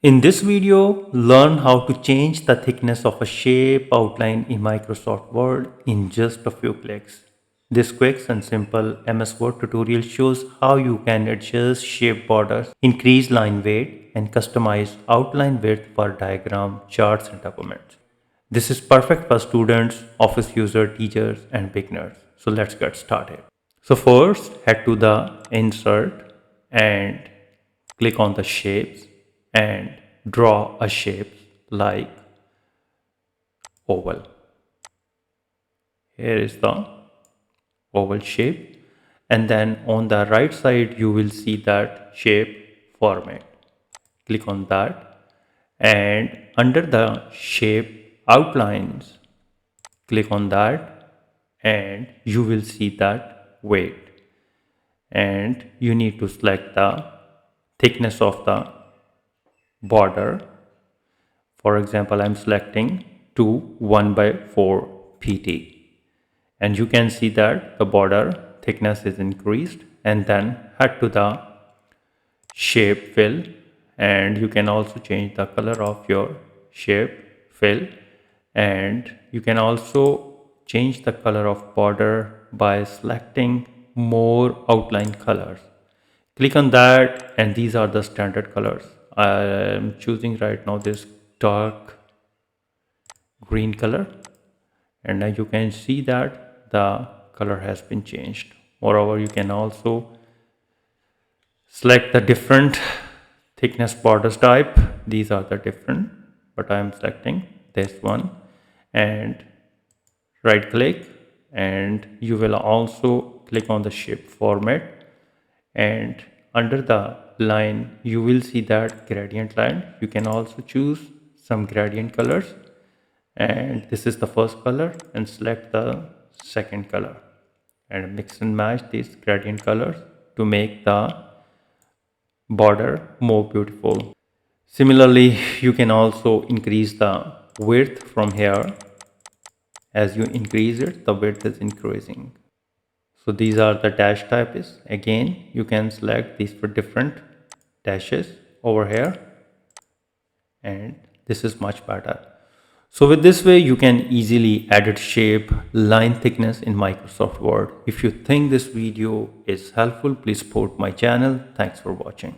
In this video, learn how to change the thickness of a shape outline in Microsoft Word in just a few clicks. This quick and simple MS Word tutorial shows how you can adjust shape borders, increase line weight, and customize outline width for diagram, charts, and documents. This is perfect for students, office users, teachers, and beginners. So let's get started. So first, head to the Insert and click on the shapes and draw a shape like oval. Here is the oval shape, and then on the right side you will see that shape format. Click on that, and under the shape outlines, click on that, and you will see that weight, and you need to select the thickness of the border. For example, I'm selecting to 1 by 4 pt, and you can see that the border thickness is increased. And then head to the shape fill, and you can also change the color of your shape fill, and you can also change the color of border by selecting more outline colors. Click on that, and these are the standard colors. I am choosing right now this dark green color, and now you can see that the color has been changed. Moreover, you can also select the different thickness borders type. These are the different, but I am selecting this one, and right click, and you will also click on the shape format, and under the line you will see that gradient line. You can also choose some gradient colors, and this is the first color, and select the second color and mix and match these gradient colors to make the border more beautiful. Similarly, you can also increase the width from here. As you increase it, the width is increasing. So these are the dash types. Again, you can select these for different dashes over here, and this is much better. So with this way, you can easily edit shape, line thickness in Microsoft Word. If you think this video is helpful, please support my channel. Thanks for watching.